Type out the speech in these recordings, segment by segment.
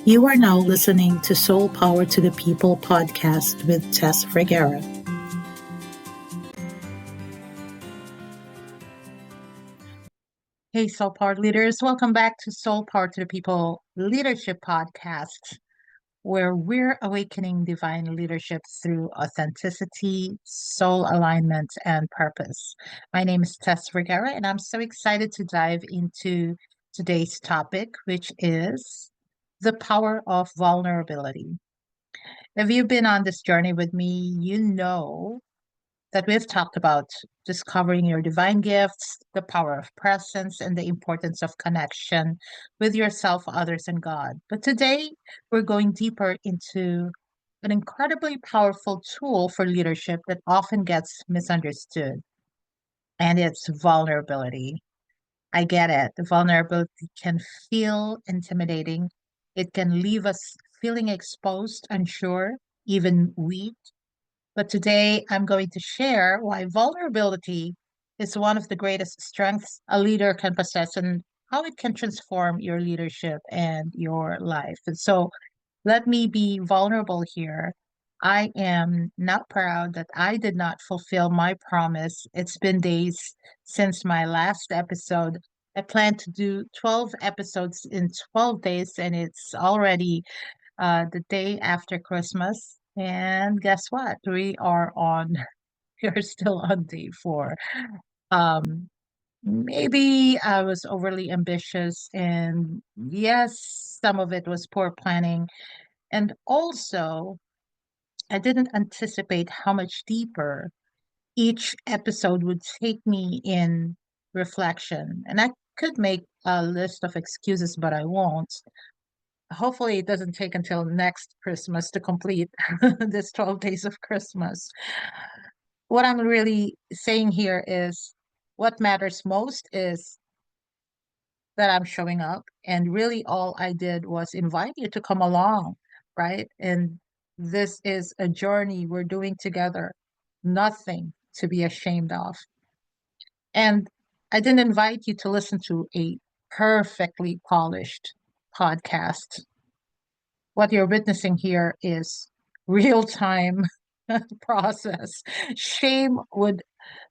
You are now listening to Soul Power to the People podcast with Tess Vergara. Hey, Soul Power leaders, welcome back to Soul Power to the People Leadership Podcast, where we're awakening divine leadership through authenticity, soul alignment, and purpose. My name is Tess Vergara, and I'm so excited to dive into today's topic, which is the power of vulnerability. If you've been on this journey with me, you know that we've talked about discovering your divine gifts, the power of presence, and the importance of connection with yourself, others, and God. But today, we're going deeper into an incredibly powerful tool for leadership that often gets misunderstood, and it's vulnerability. I get it. The vulnerability can feel intimidating. It can leave us feeling exposed, unsure, even weak. But today I'm going to share why vulnerability is one of the greatest strengths a leader can possess and how it can transform your leadership and your life. And so let me be vulnerable here. I am not proud that I did not fulfill my promise. It's been days since my last episode. I plan to do 12 episodes in 12 days, and it's already the day after Christmas. And guess what? We're still on day four. Um, Maybe I was overly ambitious, and yes, some of it was poor planning. And also, I didn't anticipate how much deeper each episode would take me in reflection. And I could make a list of excuses, but I won't. Hopefully it doesn't take until next Christmas to complete this 12 days of Christmas. What I'm really saying here is what matters most is that I'm showing up, and really all I did was invite you to come along, right? And this is a journey we're doing together, nothing to be ashamed of. And I didn't invite you to listen to a perfectly polished podcast. What you're witnessing here is real time process. Shame would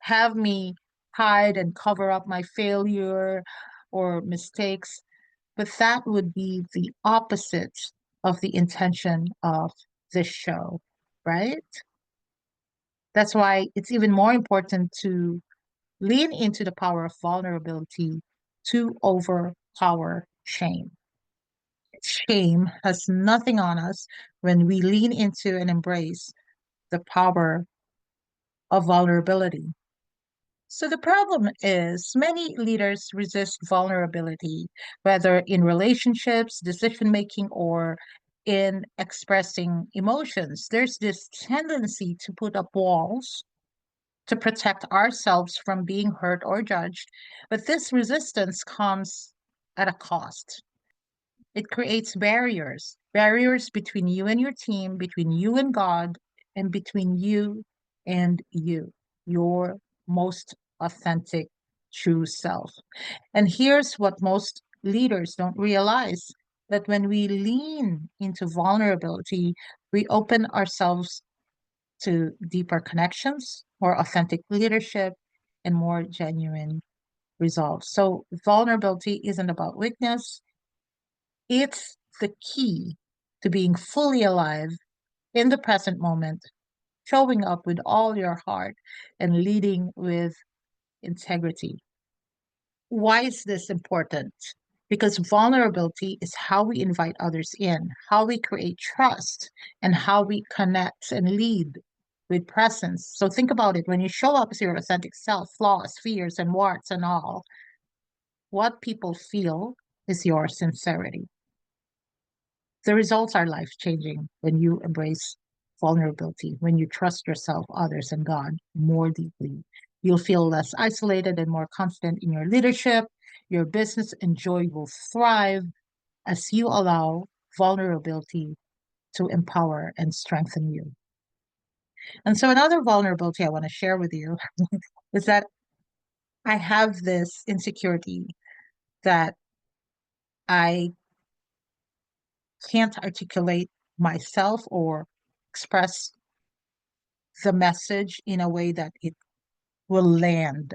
have me hide and cover up my failure or mistakes, but that would be the opposite of the intention of this show, right? That's why it's even more important to lean into the power of vulnerability to overpower shame. Shame has nothing on us when we lean into and embrace the power of vulnerability. So the problem is many leaders resist vulnerability, whether in relationships, decision making, or in expressing emotions. There's this tendency to put up walls to protect ourselves from being hurt or judged, but this resistance comes at a cost. It creates barriers between you and your team, between you and God, and between you and you, your most authentic, true self. And here's what most leaders don't realize that when we lean into vulnerability, we open ourselves to deeper connections, more authentic leadership, and more genuine results. So, vulnerability isn't about weakness, it's the key to being fully alive in the present moment, showing up with all your heart and leading with integrity. Why is this important? Because vulnerability is how we invite others in, how we create trust, and how we connect and lead with presence. So think about it when you show up as your authentic self, flaws, fears, and warts, and all, what people feel is your sincerity. The results are life changing when you embrace vulnerability, when you trust yourself, others, and God more deeply. You'll feel less isolated and more confident in your leadership. Your business and joy will thrive as you allow vulnerability to empower and strengthen you. And so, another vulnerability I want to share with you is that I have this insecurity that I can't articulate myself or express the message in a way that it will land.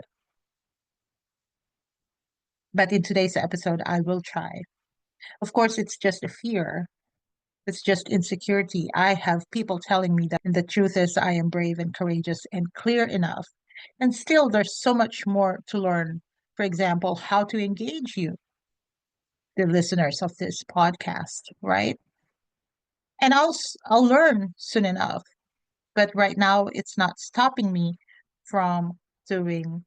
But in today's episode, I will try. Of course, it's just a fear. It's just insecurity. I have people telling me that, and the truth is, I am brave and courageous and clear enough. And still, there's so much more to learn. For example, how to engage you, the listeners of this podcast, right? And I'll learn soon enough. But right now, it's not stopping me from doing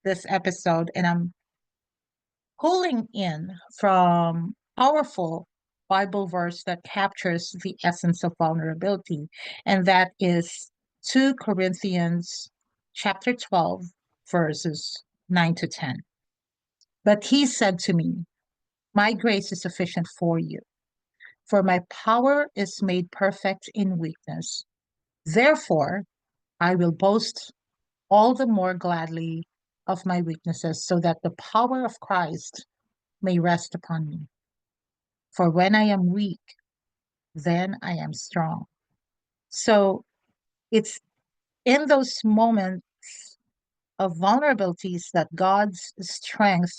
this episode. And I'm pulling in from powerful Bible verse that captures the essence of vulnerability, and that is 2 Corinthians chapter 12, verses 9 to 10. But he said to me, my grace is sufficient for you, for my power is made perfect in weakness. Therefore, I will boast all the more gladly of my weaknesses, so that the power of Christ may rest upon me. For when I am weak, then I am strong. So it's in those moments of vulnerabilities that God's strength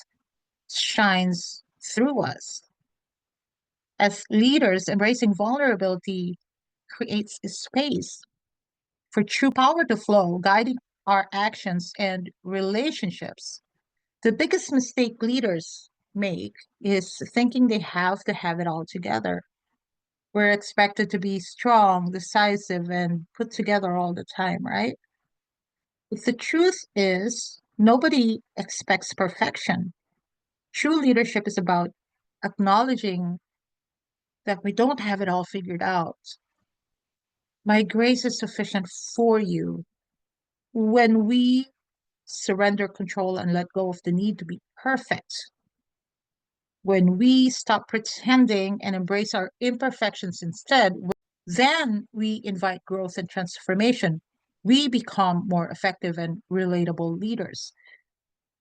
shines through us. As leaders, embracing vulnerability creates a space for true power to flow, guiding our actions and relationships. The biggest mistake leaders make is thinking they have to have it all together. We're expected to be strong, decisive, and put together all the time, right? But the truth is, nobody expects perfection. True leadership is about acknowledging that we don't have it all figured out. My grace is sufficient for you. When we surrender control and let go of the need to be perfect, when we stop pretending and embrace our imperfections instead, then we invite growth and transformation. We become more effective and relatable leaders.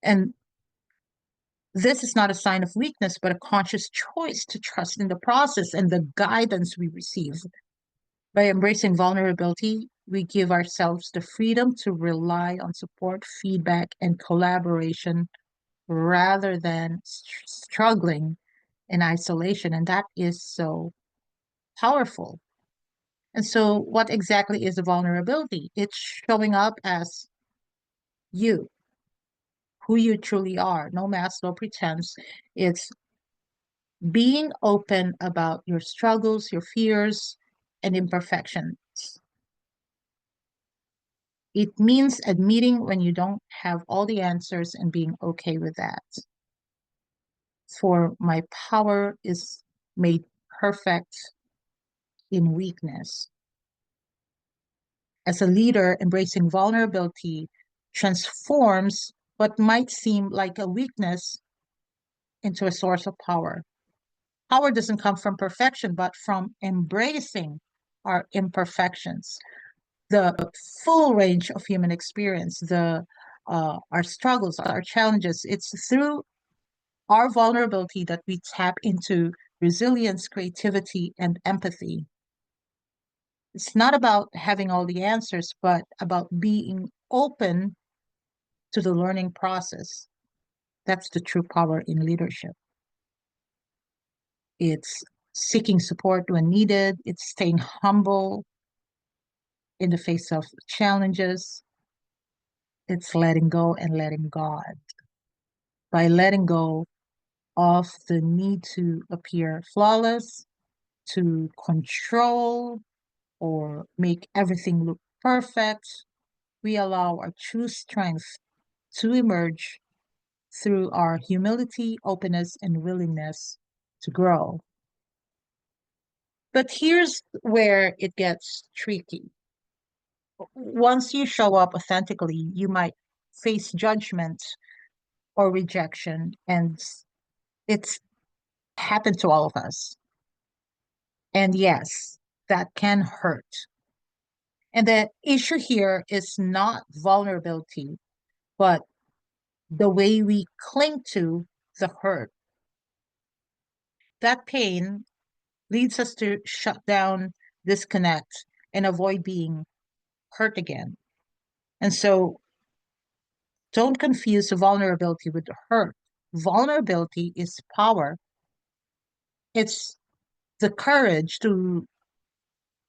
And this is not a sign of weakness, but a conscious choice to trust in the process and the guidance we receive. By embracing vulnerability, we give ourselves the freedom to rely on support, feedback, and collaboration rather than struggling in isolation. And that is so powerful. And so, what exactly is a vulnerability? It's showing up as you, who you truly are, no mask, no pretense. It's being open about your struggles, your fears, and imperfections. It means admitting when you don't have all the answers and being okay with that. For my power is made perfect in weakness. As a leader, embracing vulnerability transforms what might seem like a weakness into a source of power. Power doesn't come from perfection, but from embracing our imperfections, the full range of human experience, the our struggles, our challenges. It's through our vulnerability that we tap into resilience, creativity, and empathy. It's not about having all the answers, but about being open to the learning process. That's the true power in leadership. It's seeking support when needed, it's staying humble in the face of challenges, it's letting go and letting God. By letting go of the need to appear flawless, to control, or make everything look perfect, we allow our true strength to emerge through our humility, openness, and willingness to grow. But here's where it gets tricky. Once you show up authentically, you might face judgment or rejection, and it's happened to all of us. And yes, that can hurt. And the issue here is not vulnerability, but the way we cling to the hurt. That pain leads us to shut down, disconnect, and avoid being hurt again. And so don't confuse vulnerability with hurt. Vulnerability is power. It's the courage to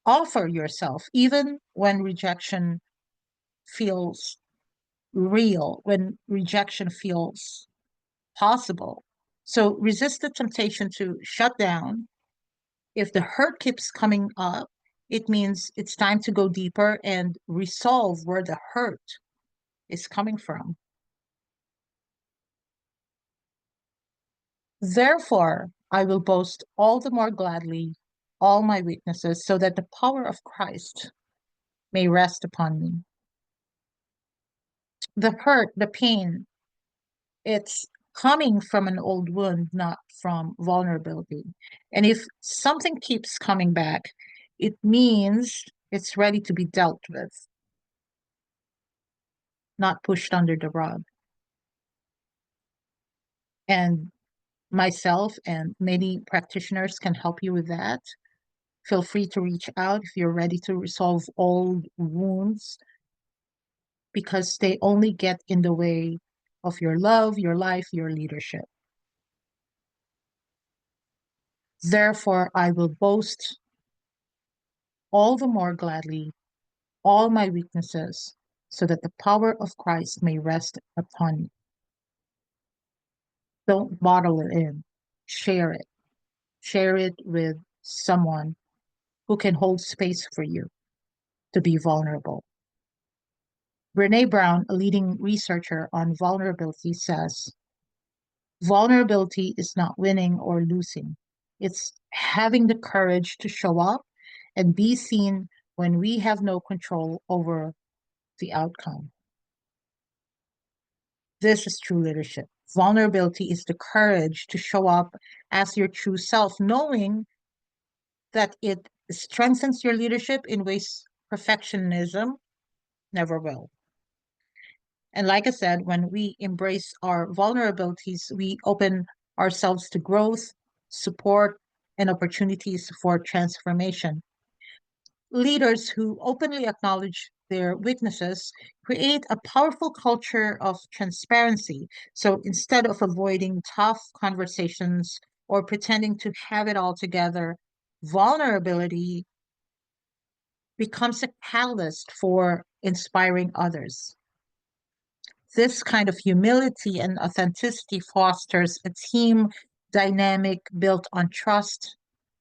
offer yourself, even when rejection feels real, when rejection feels possible. So resist the temptation to shut down. If the hurt keeps coming up, it means it's time to go deeper and resolve where the hurt is coming from. Therefore, I will boast all the more gladly all my weaknesses, so that the power of Christ may rest upon me. The hurt, the pain, it's coming from an old wound, not from vulnerability. And if something keeps coming back, it means it's ready to be dealt with, not pushed under the rug. And myself and many practitioners can help you with that. Feel free to reach out if you're ready to resolve old wounds, because they only get in the way of your love, your life, your leadership. Therefore, I will boast all the more gladly all my weaknesses, so that the power of Christ may rest upon me. Don't bottle it in. Share it. Share it with someone who can hold space for you to be vulnerable. Brene Brown, a leading researcher on vulnerability, says vulnerability is not winning or losing. It's having the courage to show up and be seen when we have no control over the outcome. This is true leadership. Vulnerability is the courage to show up as your true self, knowing that it strengthens your leadership in ways perfectionism never will. And like I said, when we embrace our vulnerabilities, we open ourselves to growth, support, and opportunities for transformation. Leaders who openly acknowledge their weaknesses create a powerful culture of transparency. So instead of avoiding tough conversations or pretending to have it all together, vulnerability becomes a catalyst for inspiring others. This kind of humility and authenticity fosters a team dynamic built on trust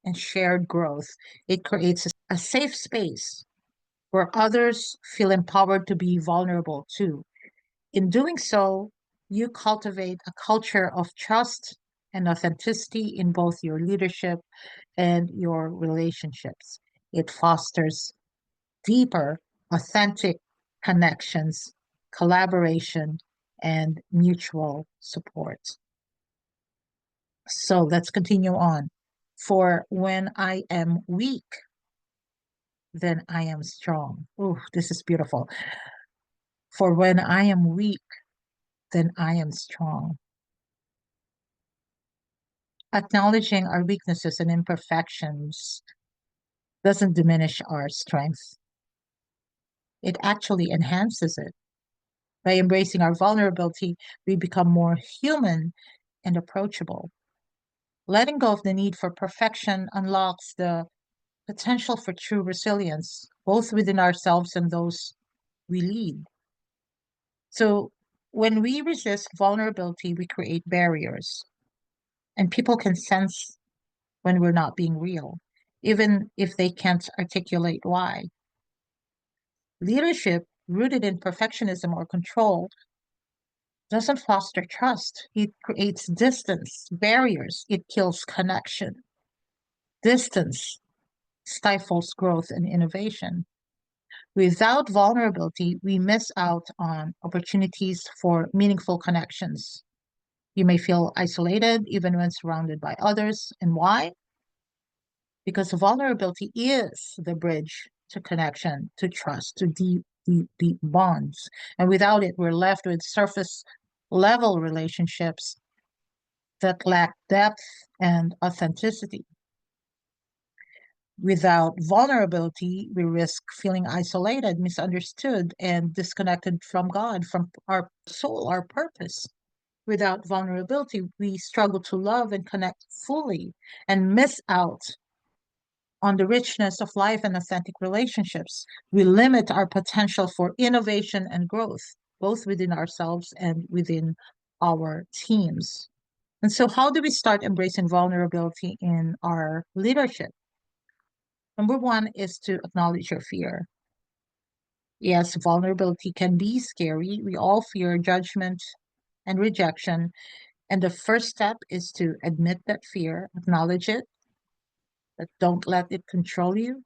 and shared growth. It creates a safe space where others feel empowered to be vulnerable too. In doing so, you cultivate a culture of trust and authenticity in both your leadership and your relationships. It fosters deeper, authentic connections, collaboration, and mutual support. So let's continue on. For when I am weak, then I am strong. Oh, this is beautiful. For when I am weak, then I am strong. Acknowledging our weaknesses and imperfections doesn't diminish our strength. It actually enhances it. By embracing our vulnerability, we become more human and approachable. Letting go of the need for perfection unlocks the potential for true resilience, both within ourselves and those we lead. So, when we resist vulnerability, we create barriers, and people can sense when we're not being real, even if they can't articulate why. Leadership rooted in perfectionism or control doesn't foster trust. It creates distance, barriers. It kills connection. Distance stifles growth and innovation. Without vulnerability, we miss out on opportunities for meaningful connections. You may feel isolated even when surrounded by others. And why? Because vulnerability is the bridge to connection, to trust, to deep, deep, deep bonds. And without it, we're left with surface level relationships that lack depth and authenticity. Without vulnerability, we risk feeling isolated, misunderstood, and disconnected from God, from our soul, our purpose. Without vulnerability, we struggle to love and connect fully and miss out on the richness of life and authentic relationships. We limit our potential for innovation and growth, both within ourselves and within our teams. And so, how do we start embracing vulnerability in our leadership? Number one is to acknowledge your fear. Yes, vulnerability can be scary. We all fear judgment and rejection. And the first step is to admit that fear, acknowledge it, but don't let it control you.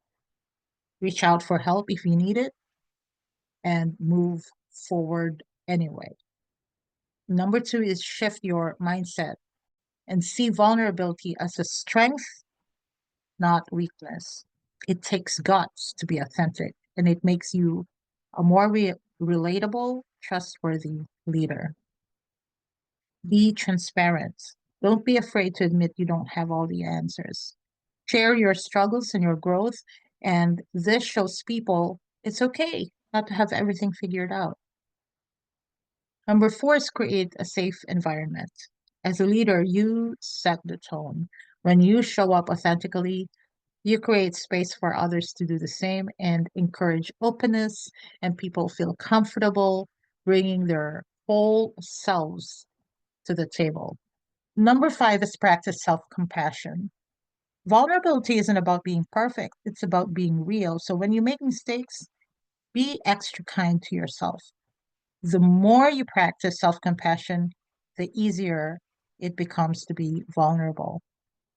Reach out for help if you need it, and move forward anyway. Number two is shift your mindset and see vulnerability as a strength, not weakness. It takes guts to be authentic, and it makes you a more relatable, trustworthy leader. Be transparent. Don't be afraid to admit you don't have all the answers. Share your struggles and your growth, and this shows people it's okay not to have everything figured out. Number four is create a safe environment. As a leader, you set the tone. When you show up authentically, you create space for others to do the same and encourage openness, and people feel comfortable bringing their whole selves to the table. Number five is practice self compassion. Vulnerability isn't about being perfect, it's about being real. So when you make mistakes, be extra kind to yourself. The more you practice self compassion, the easier it becomes to be vulnerable.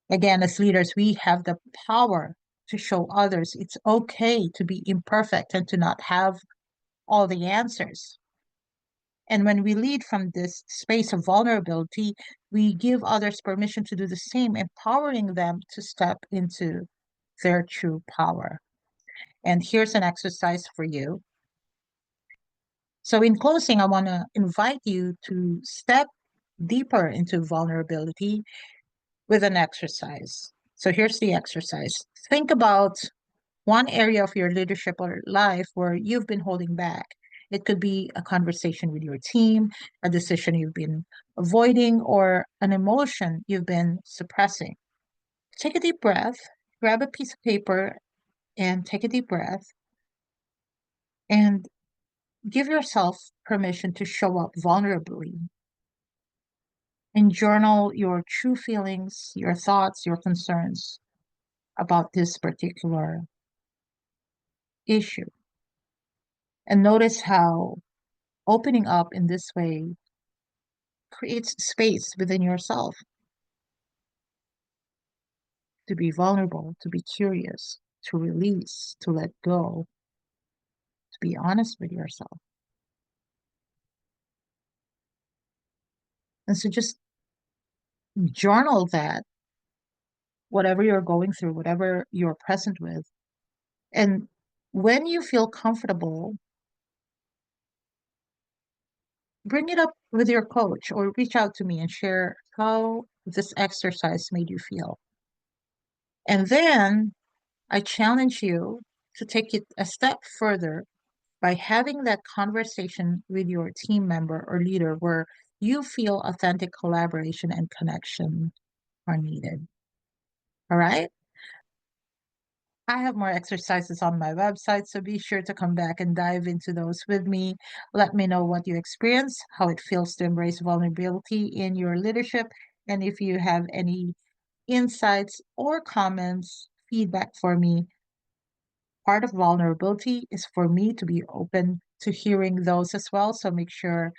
Again, as leaders, we have the power to show others it's okay to be imperfect and to not have all the answers. And when we lead from this space of vulnerability, we give others permission to do the same, empowering them to step into their true power. And here's an exercise for you. So, in closing, I want to invite you to step deeper into vulnerability with an exercise. So, here's the exercise. Think about one area of your leadership or life where you've been holding back. It could be a conversation with your team, a decision you've been avoiding, or an emotion you've been suppressing. Take a deep breath, grab a piece of paper, and take a deep breath, and give yourself permission to show up vulnerably and journal your true feelings, your thoughts, your concerns about this particular issue. And notice how opening up in this way creates space within yourself to be vulnerable, to be curious, to release, to let go, to be honest with yourself. And so just journal that, whatever you're going through, whatever you're present with. And when you feel comfortable, bring it up with your coach or reach out to me and share how this exercise made you feel. And then I challenge you to take it a step further by having that conversation with your team member or leader where you feel authentic collaboration and connection are needed. All right. I have more exercises on my website, so be sure to come back and dive into those with me. Let me know what you experience, how it feels to embrace vulnerability in your leadership, and if you have any insights or comments, feedback for me. Part of vulnerability is for me to be open to hearing those as well. So make sure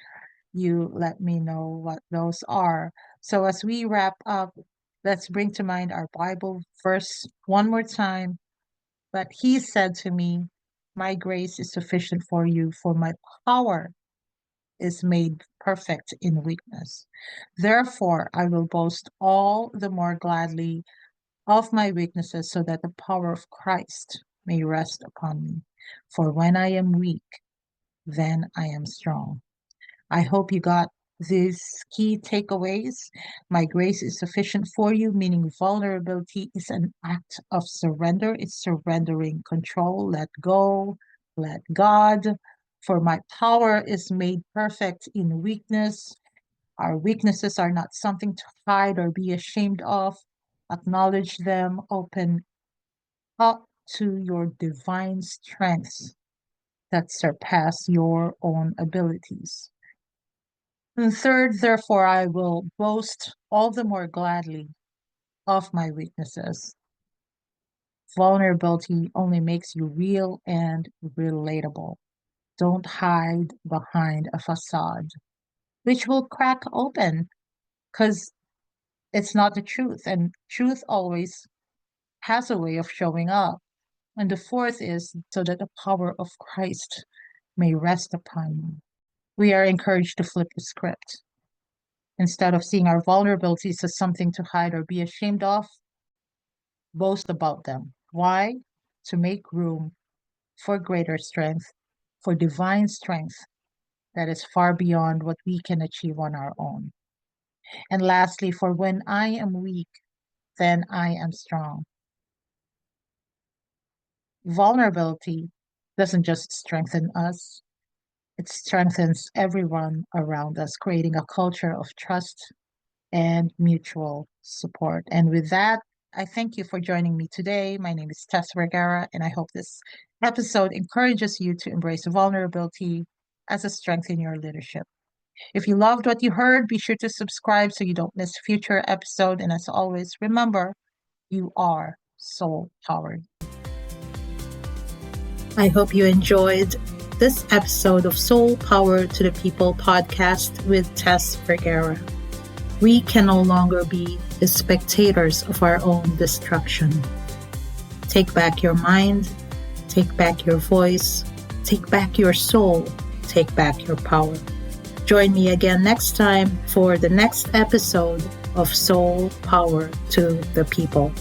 you let me know what those are. So as we wrap up, let's bring to mind our Bible verse one more time. But he said to me, my grace is sufficient for you, for my power is made perfect in weakness. Therefore, I will boast all the more gladly of my weaknesses, so that the power of Christ may rest upon me. For when I am weak, then I am strong. I hope you got these key takeaways. My grace is sufficient for you, meaning vulnerability is an act of surrender. It's surrendering control. Let go, let God. For my power is made perfect in weakness. Our weaknesses are not something to hide or be ashamed of. Acknowledge them, open up to your divine strengths that surpass your own abilities. And third, therefore, I will boast all the more gladly of my weaknesses. Vulnerability only makes you real and relatable. Don't hide behind a facade, which will crack open because it's not the truth. And truth always has a way of showing up. And the fourth is so that the power of Christ may rest upon you. We are encouraged to flip the script. Instead of seeing our vulnerabilities as something to hide or be ashamed of, boast about them. Why? To make room for greater strength, for divine strength that is far beyond what we can achieve on our own. And lastly, for when I am weak, then I am strong. Vulnerability doesn't just strengthen us, it strengthens everyone around us, creating a culture of trust and mutual support. And with that, I thank you for joining me today. My name is Tess Vergara, and I hope this episode encourages you to embrace vulnerability as a strength in your leadership. If you loved what you heard, be sure to subscribe so you don't miss future episode. And as always, remember, you are soul powered. I hope you enjoyed this episode of Soul Power to the People podcast with Tess Vergara. We can no longer be the spectators of our own destruction. Take back your mind, take back your voice, take back your soul, take back your power. Join me again next time for the next episode of Soul Power to the People.